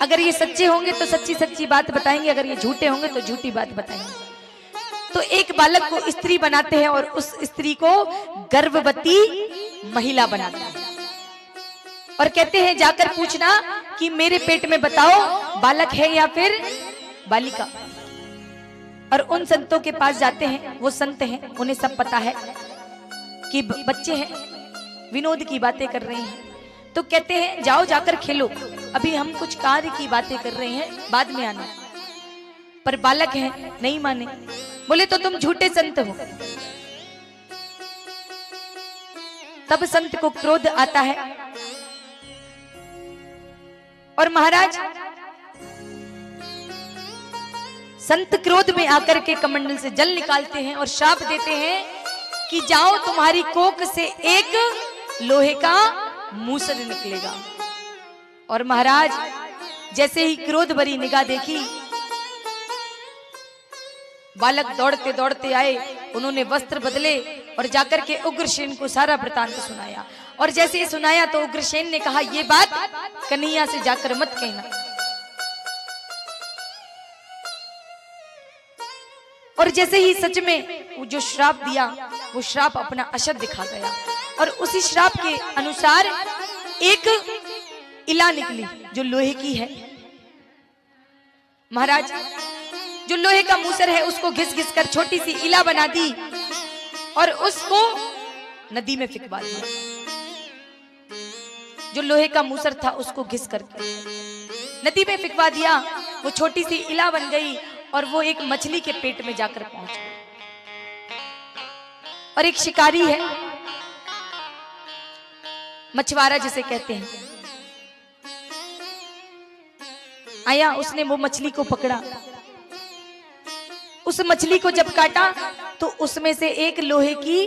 अगर ये सच्चे होंगे तो सच्ची सच्ची बात बताएंगे, अगर ये झूठे होंगे तो झूठी बात बताएंगे। तो एक बालक को स्त्री बनाते हैं और उस स्त्री को गर्भवती महिला बनाते हैं और कहते हैं जाकर पूछना कि मेरे पेट में बताओ बालक है या फिर बालिका। और उन संतों के पास जाते हैं, वो संत हैं, उन्हें सब पता है कि बच्चे हैं, विनोद की बातें कर रहे हैं। तो कहते हैं जाओ जाकर खेलो, अभी हम कुछ कार्य की बातें कर रहे हैं, बाद में आना। पर बालक है, नहीं माने, बोले तो तुम झूठे संत हो। तब संत को क्रोध आता है और महाराज संत क्रोध में आकर के कमंडल से जल निकालते हैं और श्राप देते हैं कि जाओ तुम्हारी कोख से एक लोहे का मूसर निकलेगा। और महाराज जैसे ही क्रोध भरी निगाह देखी, बालक दौड़ते दौड़ते आए, उन्होंने वस्त्र बदले और जाकर के उग्रसेन को सारा वृतांत सुनाया। और जैसे ही सुनाया तो उग्रसेन ने कहा ये बात कन्हैया से जाकर मत कहना। और जैसे ही सच में वो जो श्राप दिया, वो श्राप अपना असर दिखा गया और उसी श्राप के अनुसार एक इला निकली जो लोहे की है। महाराज जो लोहे का मूसर है उसको घिस घिस कर छोटी सी इला बना दी और उसको नदी में फिकवा दिया। जो लोहे का मूसर था उसको घिस करके नदी में फिकवा दिया। वो छोटी सी इला बन गई और वो एक मछली के पेट में जाकर पहुंच गई। और एक शिकारी है, मछुआरा जिसे कहते हैं, आया, उसने वो मछली को पकड़ा। उस मछली को जब काटा तो उसमें से एक लोहे की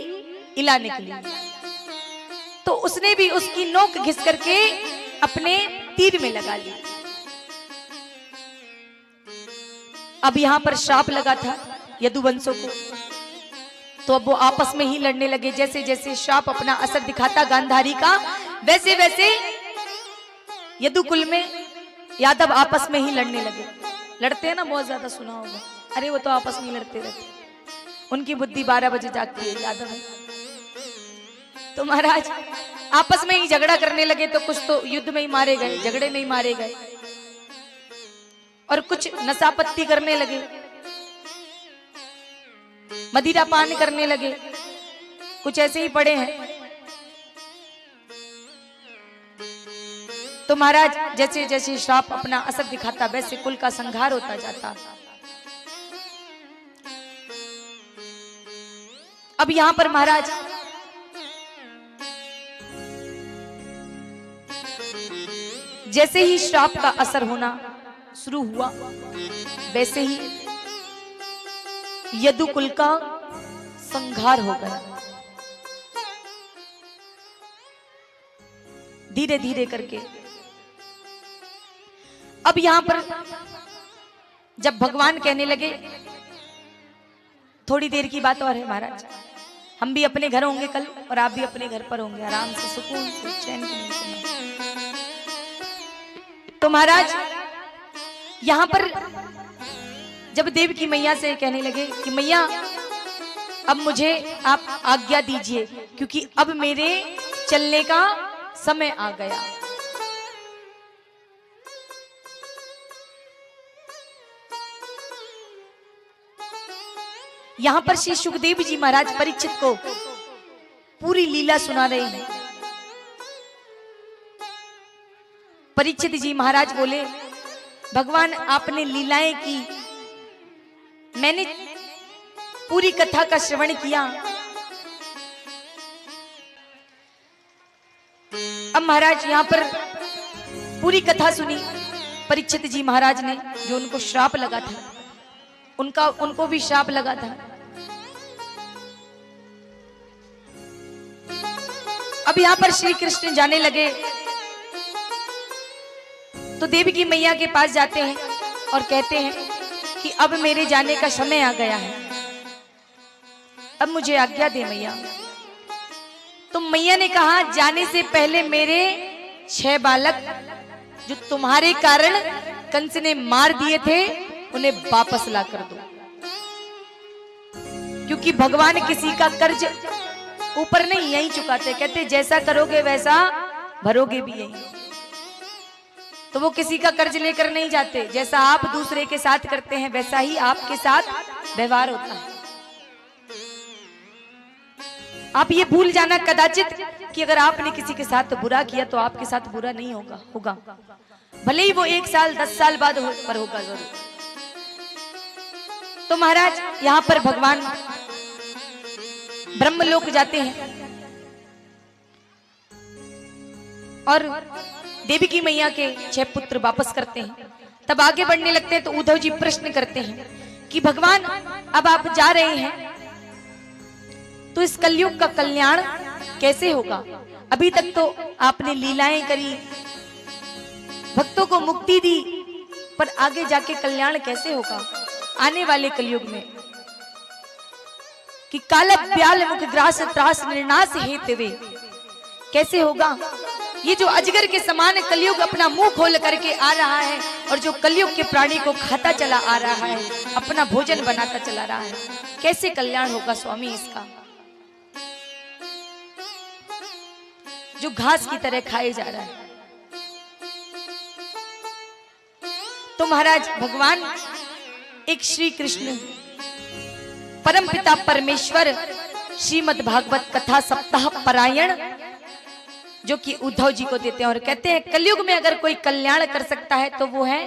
इला निकली। तो उसने भी उसकी नोक घिस करके अपने तीर में लगा ली। अब यहां पर श्राप लगा था यदुवंशों को, तो अब वो आपस में ही लड़ने लगे। जैसे जैसे श्राप अपना असर दिखाता गांधारी का, वैसे वैसे यदुकुल में यादव आपस में ही लड़ने लगे। लड़ते हैं ना, बहुत ज्यादा सुना होगा। अरे वो तो आपस में लड़ते रहते, उनकी बुद्धि 12 बजे जागती है, यादव है। तो महाराज आपस में ही झगड़ा करने लगे। तो कुछ तो युद्ध में ही मारे गए, झगड़े में ही मारे गए, और कुछ नशापत्ती करने लगे, मदिरा पान करने लगे, कुछ ऐसे ही पड़े हैं। तो महाराज जैसे जैसे श्राप अपना असर दिखाता वैसे कुल का संहार होता जाता। अब यहां पर महाराज जैसे ही श्राप का असर होना शुरू हुआ, वैसे ही यदुकुल का संहार हो गया। धीरे धीरे करके अब यहां पर जब भगवान कहने लगे, थोड़ी देर की बात और है महाराज, हम भी अपने घर होंगे कल और आप भी अपने घर पर होंगे, आराम से सुकून से चैन की नींद सोना। तो महाराज यहां पर जब देव की मैया से कहने लगे कि मैया अब मुझे आप आज्ञा दीजिए, क्योंकि अब मेरे चलने का समय आ गया। यहां पर श्री सुखदेव जी महाराज परीक्षित को पूरी लीला सुना रहे हैं। परीक्षित जी महाराज बोले, भगवान आपने लीलाएं की, मैंने पूरी कथा का श्रवण किया। अब महाराज यहां पर पूरी कथा सुनी परीक्षित जी महाराज ने, जो उनको श्राप लगा था, उनको भी श्राप लगा था। अब यहां पर श्री कृष्ण जाने लगे तो देवी की मैया के पास जाते हैं और कहते हैं कि अब मेरे जाने का समय आ गया है, अब मुझे आज्ञा दे मैया। तो मैया ने कहा, जाने से पहले मेरे 6 बालक जो तुम्हारे कारण कंस ने मार दिए थे उन्हें वापस ला कर दो, क्योंकि भगवान किसी का कर्ज ऊपर नहीं यहीं चुकाते। कहते जैसा करोगे वैसा भरोगे भी यहीं। तो वो किसी का कर्ज लेकर नहीं जाते, जैसा आप दूसरे के साथ करते हैं वैसा ही आपके साथ व्यवहार होता है। आप ये भूल जाना कदाचित कि अगर आपने किसी के साथ बुरा किया तो आपके साथ बुरा नहीं होगा, भले ही वो 1 साल 10 साल बाद पर होगा जरूर। तो महाराज यहां पर भगवान ब्रह्मलोक जाते हैं और देवी की मैया के 6 पुत्र वापस करते हैं। तब आगे बढ़ने लगते हैं तो उद्धव जी प्रश्न करते हैं कि भगवान अब आप जा रहे हैं तो इस कलयुग का कल्याण कैसे होगा? अभी तक तो आपने लीलाएं करी, भक्तों को मुक्ति दी, पर आगे जाके कल्याण कैसे होगा आने वाले कलयुग में? कि काल ब्याल मुख ग्रास त्रास निर्नाश हेतवे कैसे होगा? ये जो अजगर के समान कलयुग अपना मुंह खोल करके आ रहा है और जो कलयुग के प्राणी को खाता चला आ रहा है, अपना भोजन बनाता चला रहा है, कैसे कल्याण होगा स्वामी इसका? जो घास की तरह खाए जा रहा है। तो महाराज भगवान एक श्री कृष्ण परम पिता परमेश्वर श्रीमद् भागवत कथा सप्ताह परायण जो कि उद्धव जी को देते हैं और कहते हैं कलयुग में अगर कोई कल्याण कर सकता है तो वो है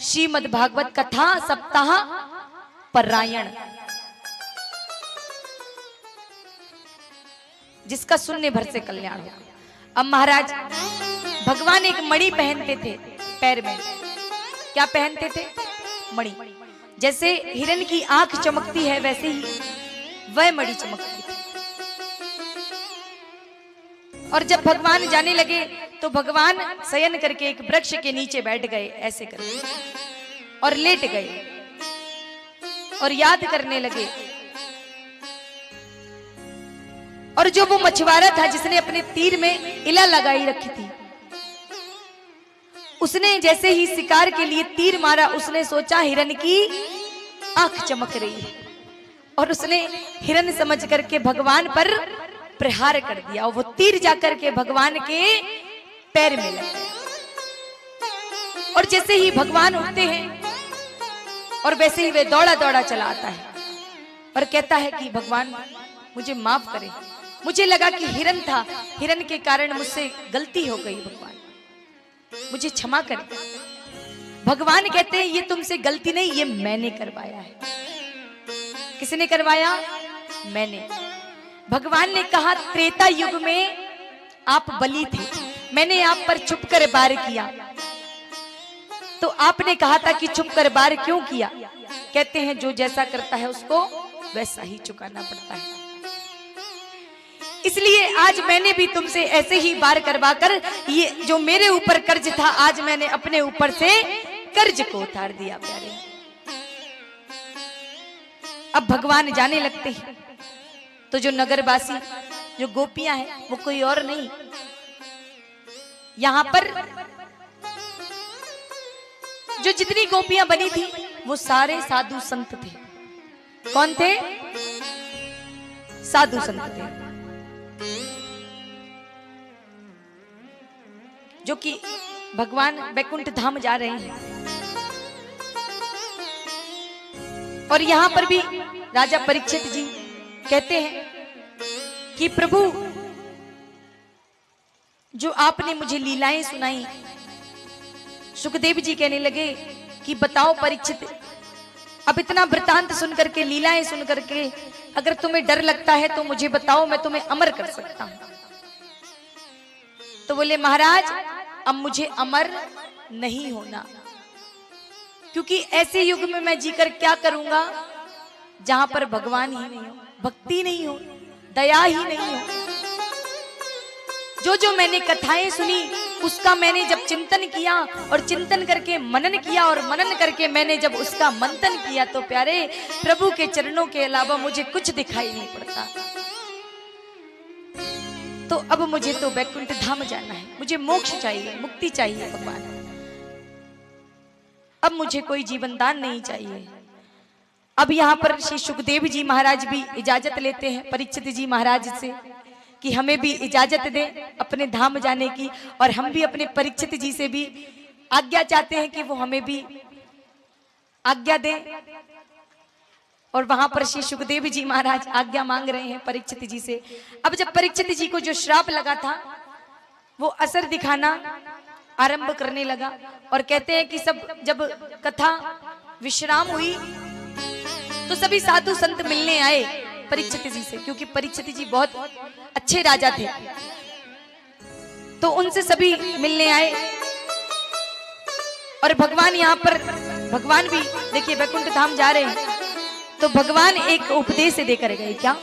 श्रीमद् भागवत कथा सप्ताह परायण, जिसका सुनने भर से कल्याण हो। अब महाराज भगवान एक मणि पहनते थे पैर में। क्या पहनते थे? मणि। जैसे हिरण की आंख चमकती है वैसे ही वह मणि चमकती थी। और जब भगवान जाने लगे तो भगवान शयन करके एक वृक्ष के नीचे बैठ गए ऐसे करके और लेट गए और याद करने लगे। और जो वो मछुआरा था जिसने अपने तीर में इला लगाई रखी थी, उसने जैसे ही शिकार के लिए तीर मारा, उसने सोचा हिरन की आंख चमक रही है और उसने हिरन समझ करके भगवान पर प्रहार कर दिया और वो तीर जाकर के भगवान के पैर में लग गया। और जैसे ही भगवान उठते हैं और वैसे ही वे दौड़ा दौड़ा चला आता है और कहता है कि भगवान मुझे माफ करें, मुझे लगा कि हिरन था, हिरन के कारण मुझसे गलती हो गई, भगवान मुझे क्षमा करें। भगवान कहते हैं ये तुमसे गलती नहीं, ये मैंने करवाया है। किसने करवाया? मैंने। भगवान ने कहा त्रेता युग में आप बलि थे, मैंने आप पर छुप कर वार किया, तो आपने कहा था कि छुप कर वार क्यों किया? कहते हैं जो जैसा करता है उसको वैसा ही चुकाना पड़ता है। इसलिए आज मैंने भी तुमसे ऐसे ही वार करवाकर ये जो मेरे ऊपर कर्ज था आज मैंने अपने ऊपर से कर्ज को उतार दिया प्यारे। अब भगवान जाने लगते हैं तो जो नगरवासी जो गोपियां हैं वो कोई और नहीं, यहां पर जो जितनी गोपियां बनी थी वो सारे साधु संत थे। कौन थे? साधु संत थे, जो कि भगवान वैकुंठ धाम जा रहे हैं। और यहां पर भी राजा परीक्षित जी कहते हैं कि प्रभु, जो आपने मुझे लीलाएं सुनाई। सुखदेव जी कहने लगे कि बताओ परीक्षित, अब इतना वृतांत सुन करके, लीलाएं सुन करके अगर तुम्हें डर लगता है तो मुझे बताओ, मैं तुम्हें अमर कर सकता हूं। तो बोले महाराज, अब मुझे अमर नहीं होना, क्योंकि ऐसे युग में मैं जीकर क्या करूंगा जहां पर भगवान ही नहीं हो, भक्ति नहीं हो, दया ही नहीं हो। जो जो मैंने कथाएं सुनी उसका मैंने जब चिंतन किया और चिंतन करके मनन किया और मनन करके मैंने जब उसका मंथन किया तो प्यारे प्रभु के चरणों के अलावा मुझे कुछ दिखाई नहीं पड़ता। तो अब मुझे तो वैकुंठ धाम जाना है, मुझे मोक्ष चाहिए, मुक्ति चाहिए भगवान। अब मुझे कोई जीवन दान नहीं चाहिए। अब यहाँ पर श्री सुखदेव जी महाराज भी इजाजत लेते हैं परीक्षित जी महाराज से कि हमें भी इजाजत दे अपने धाम जाने की, और हम भी अपने परीक्षित जी से भी आज्ञा चाहते हैं कि वो हमें भी आज्ञा दे। और वहां पर श्री सुखदेव जी महाराज आज्ञा मांग रहे हैं परीक्षित जी से। अब जब परीक्षित जी को जो श्राप लगा था वो असर दिखाना आरंभ करने लगा, और कहते हैं कि सब जब कथा विश्राम हुई तो सभी साधु संत मिलने आए परीक्षित जी से, क्योंकि परीक्षित जी बहुत अच्छे राजा थे। तो उनसे सभी मिलने आए, और भगवान यहाँ पर, भगवान भी देखिए वैकुंठ धाम जा रहे हैं, तो भगवान एक उपदेश देकर गए। क्या?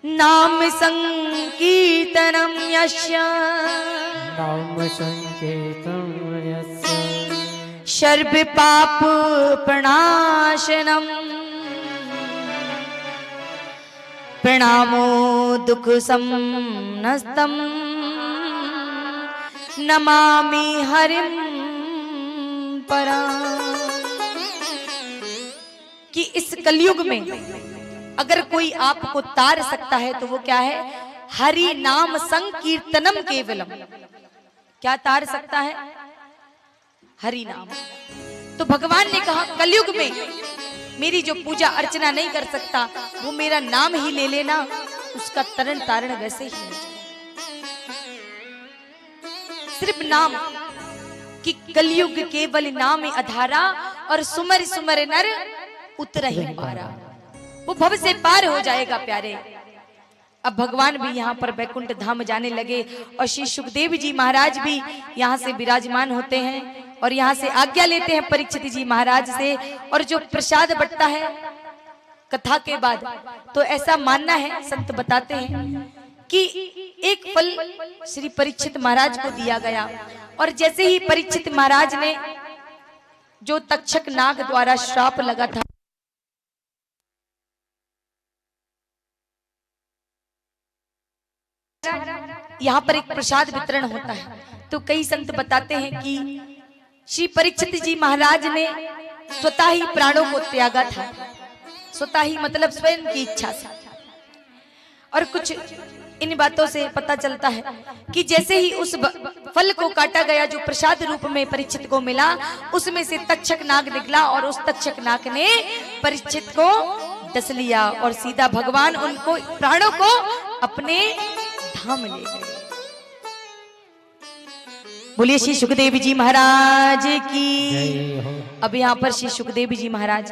नाम संकीर्तनम यस्य, नाम संकीर्तनम यस्य, सर्व पाप प्रणाशनम, प्रणामो दुख समनस्तम, नमामि हरिम परम। कि इस कलयुग में अगर कोई आपको तार सकता है तो वो क्या है? हरि नाम संकीर्तनम केवलम। क्या तार सकता है? हरि नाम। तो भगवान ने कहा कलयुग में मेरी जो पूजा अर्चना नहीं कर सकता वो मेरा नाम ही ले लेना, उसका तरण तारण वैसे ही है। सिर्फ नाम कि कलयुग केवल नाम आधारा, और सुमर सुमर नर उतर ही पारा। वो भव से पार हो जाएगा प्यारे। अब भगवान भी यहाँ पर वैकुंठ धाम जाने लगे, और श्री सुखदेव जी महाराज भी यहाँ से विराजमान होते हैं और यहाँ से आज्ञा लेते हैं परीक्षित जी महाराज से। और जो प्रसाद बंटता है कथा के बाद, तो ऐसा मानना है, संत बताते हैं कि एक फल श्री परीक्षित महाराज को दिया गया, और जैसे ही परीक्षित महाराज ने जो तक्षक नाग द्वारा श्राप लगा था, यहाँ पर एक प्रसाद वितरण होता है। तो कई संत बताते हैं कि श्री परीक्षित जी महाराज ने स्वतः ही प्राणों को त्यागा था। स्वतः ही मतलब स्वयं की इच्छा से। और कुछ इन बातों से पता चलता है कि जैसे ही उस फल को काटा गया जो प्रसाद रूप में परीक्षित को मिला, उसमें से तक्षक नाग निकला, और उस तक्षक नाग ने परीक्षित को डस लिया, और सीधा भगवान उनको प्राणों को अपने धाम ले गए। बोलिए श्री सुखदेव जी महाराज की। अब यहाँ पर श्री सुखदेव जी महाराज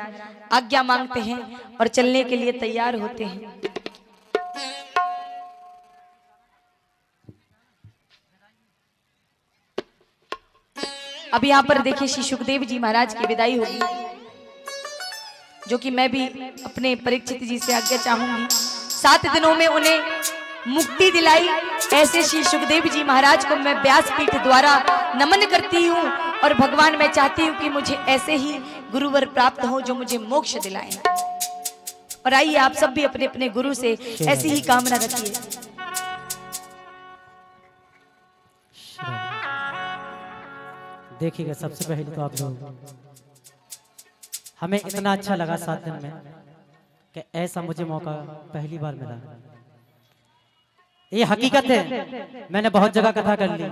आज्ञा मांगते हैं और चलने के लिए तैयार होते हैं। अब यहाँ पर देखिए श्री सुखदेव जी महाराज की विदाई होगी, जो कि मैं भी अपने परीक्षित जी से आज्ञा चाहूंगी। 7 दिनों में उन्हें मुक्ति दिलाई, ऐसे श्री सुखदेव जी महाराज को मैं व्यासपीठ द्वारा नमन करती हूँ। और भगवान मैं चाहती हूँ कि मुझे ऐसे ही गुरुवर प्राप्त हो जो मुझे मोक्ष दिलाएं। और आइए आप सब भी अपने अपने गुरु से ऐसी ही कामना रखिए। देखिएगा, सबसे पहले तो आप लोग, हमें इतना अच्छा लगा 7 दिन में कि ऐसा मुझे मौका पहली बार मिला। ये हकीकत है, मैंने बहुत जगह कथा कर ली,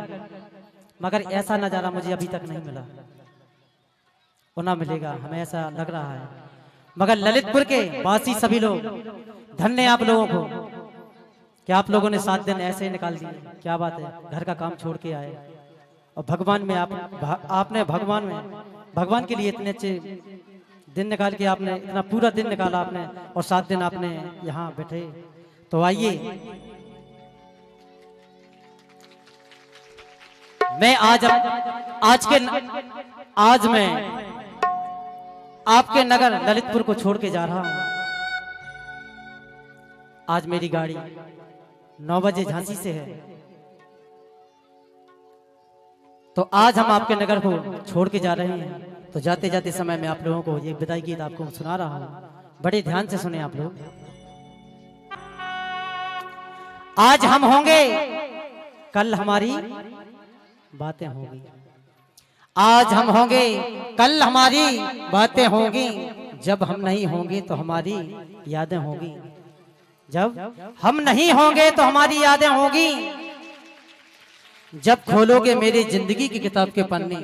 मगर ऐसा नज़ारा मुझे अभी तक नहीं मिला और ना मिलेगा, हमें ऐसा लग रहा है। मगर ललितपुर के वासी सभी लोग धन्य आप लोगों को कि आप लोगों ने 7 दिन ऐसे ही निकाल दिए। क्या बात है, घर का काम छोड़ के आए और भगवान में आपने भगवान के लिए इतने अच्छे दिन निकाल के आपने इतना पूरा दिन निकाला आपने, और 7 दिन आपने यहाँ बैठे। तो आइए, मैं आज मैं आपके नगर ललितपुर को छोड़ के जा रहा हूं। आज मेरी गाड़ी 9 बजे झांसी से है, तो आज हम आपके नगर को छोड़ के जा रहे हैं। तो जाते जाते समय मैं आप लोगों को ये विदाई गीत आपको सुना रहा हूं, बड़े ध्यान से सुने आप लोग। आज हम होंगे, कल हमारी बातें होंगी। आज हम होंगे, कल हमारी बातें होंगी। जब हम नहीं होंगे तो हमारी यादें होंगी। जब हम नहीं होंगे तो हमारी यादें होंगी। जब खोलोगे मेरी जिंदगी की किताब के पन्ने,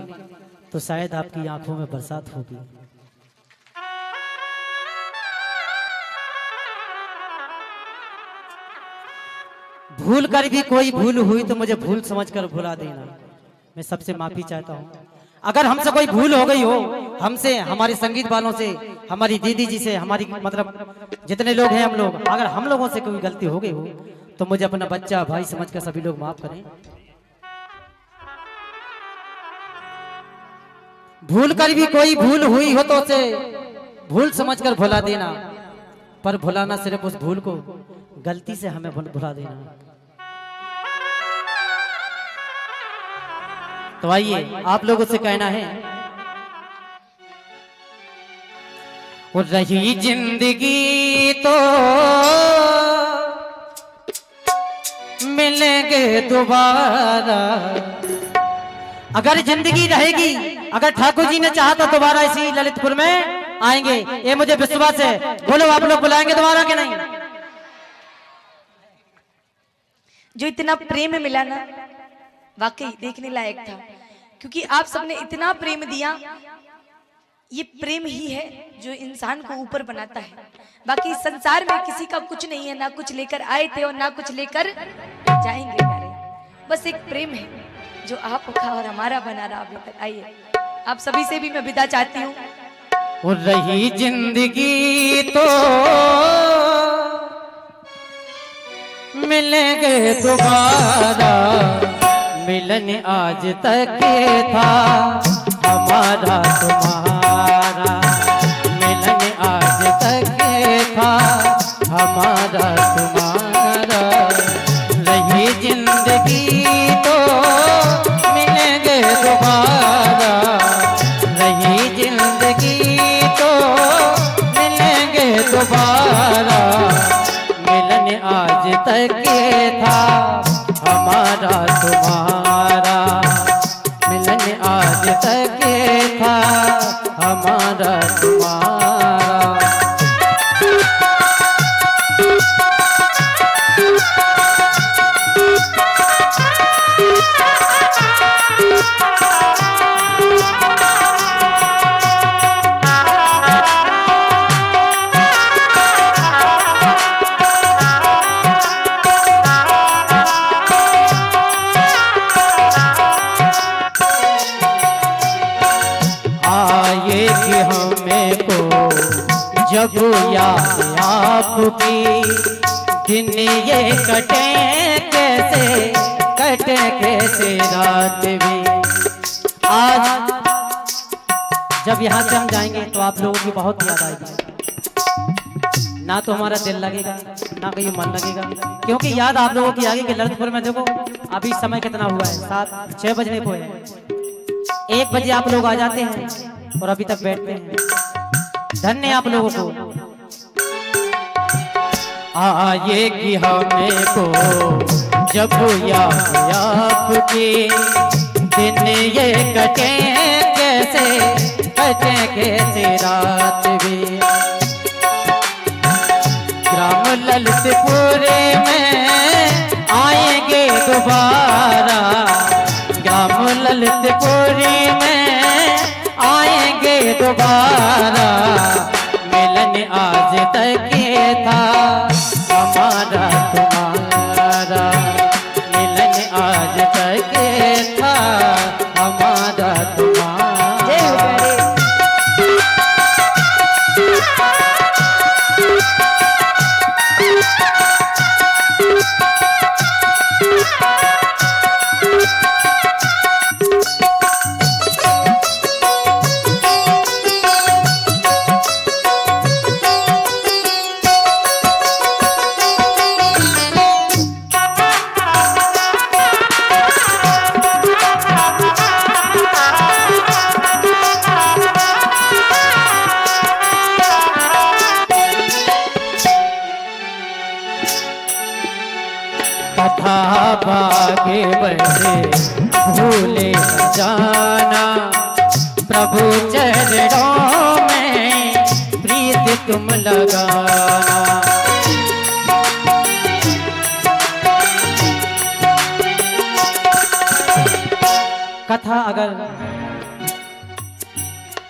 तो शायद आपकी आंखों में बरसात होगी। भूल कर भी कोई भूल हुई तो मुझे भूल समझकर भुला देना। मैं सबसे माफी चाहता हूं अगर हमसे कोई भूल हो गई हो, हमसे, हमारे संगीत वालों से, हमारी दीदी जी से, हमारी मतलब जितने लोग हैं हम लोग, अगर हम लोगों से कोई गलती हो गई हो तो मुझे अपना बच्चा भाई समझकर सभी लोग माफ करें। भूल कर भी कोई भूल हुई हो तो उसे भूल समझकर भुला देना, पर भुलाना सिर्फ उस भूल को गलती से हमें भुला देना। तो आइए, आप लोगों से कहना है, और रही जिंदगी तो मिलेंगे दोबारा। अगर जिंदगी रहेगी, अगर ठाकुर जी ने चाहा तो दोबारा इसी ललितपुर में आएंगे, ये मुझे विश्वास है। बोलो, आप लोग बुलाएंगे दोबारा कि नहीं? जो इतना प्रेम मिला ना, वाकई देखने लायक था, क्योंकि आप सबने इतना प्रेम दिया। ये प्रेम ही है जो इंसान को ऊपर बनाता है। बाकी संसार में किसी का कुछ नहीं है, ना कुछ लेकर आए थे और ना कुछ लेकर जाएंगे प्यारे। बस एक प्रेम है जो आपका और हमारा बना रहा अभी तक। आइए, आप सभी से भी मैं विदा चाहती हूँ। और रही जिंदगी तो मिलेंगे दोबारा। मिलन आज तक था हमारा तुम्हारा, मिलन आज तक था हमारा तुम्हारा। रही जिंदगी तो मिलेंगे दोबारा, रही जिंदगी तो मिलेंगे दोबारा। मिलन आज तक था हमारा तुम्हारा, मिलन आज तक था हमारा तुम्हारा। जब याद आपकी दिन ये कटे कैसे रात भी। आज जब यहाँ से हम जाएंगे तो आप लोगों की बहुत याद आएगी। ना तो हमारा दिल लगेगा, ना कहीं मन लगेगा, क्योंकि याद आप लोगों की आगे कि ललितपुर में देखो अभी समय कितना हुआ है, 7-6 बजने को है। 1 बजे आप लोग आ जाते हैं और अभी तक बैठते हैं। धन्य आप लोगों को। आएगी हमें को जब याद आपकी दिन ये कटे कैसे, कटे कैसे रात भी। ग्राम ललितपुरे में आएंगे दोबारा, ग्राम ललितपुरी में आएंगे दोबारा। मिलन आज तक था हमारा तुम्हारा, मिलन आज तक था हमारा तुम्हारा। जय हो प्यारे। कथा भागे बसे भूले न जाना, प्रभु चरणों में प्रीति तुम लगाना। कथा अगर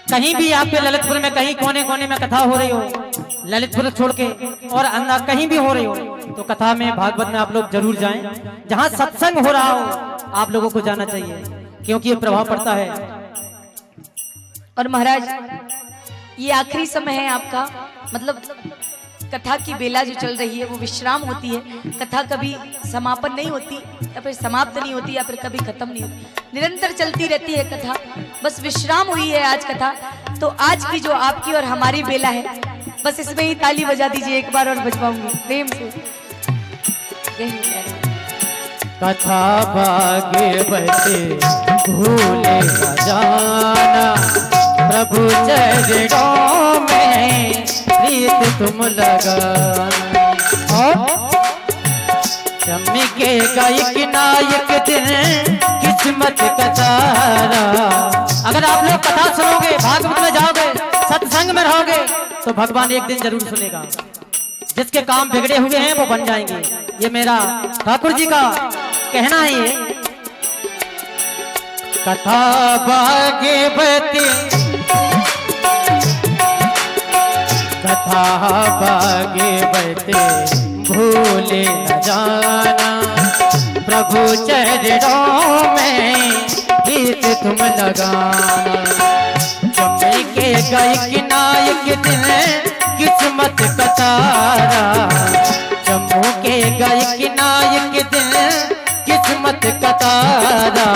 कहीं भी आपके ललितपुर में कहीं कोने कोने में कथा हो रही हो, ललितपुर छोड़ के और अन्ना कहीं भी हो रही हो, तो कथा में भागवत में आप लोग जरूर जाएं। जहां सत्संग हो रहा हो आप लोगों को जाना चाहिए, क्योंकि ये प्रभाव पड़ता है। और महाराज ये आखिरी समय है आपका, मतलब कथा की बेला जो चल रही है वो विश्राम होती है। कथा कभी समापन नहीं होती या फिर समाप्त नहीं होती या फिर कभी खत्म नहीं होती, निरंतर चलती रहती है कथा। बस विश्राम हुई है आज कथा, तो आज की जो आपकी और हमारी बेला है, बस इसमें ही ताली बजा दीजिए एक बार और बजवाऊंगी प्रेम से। कथा भागे बसे भूले न जाना, प्रभु चरणों में प्रीत तुम लगाना। और चमकेगा एक नायक दिन किस्मत का तारा। अगर आप लोग कथा सुनोगे, भागवत में जाओगे, सत्संग में रहोगे, तो भगवान एक दिन जरूर सुनेगा। जिसके काम बिगड़े हुए हैं वो बन जाएंगे, ये मेरा ठाकुर जी का कहना है। ये कथा भागवती, कथा भागवती भूले न जाना, प्रभु चरणों में प्रीत तुम लगाना। चमकेगा एक नायक दिन किस्मत का तारा, चमकेगा एक नायक दिन किस्मत का तारा।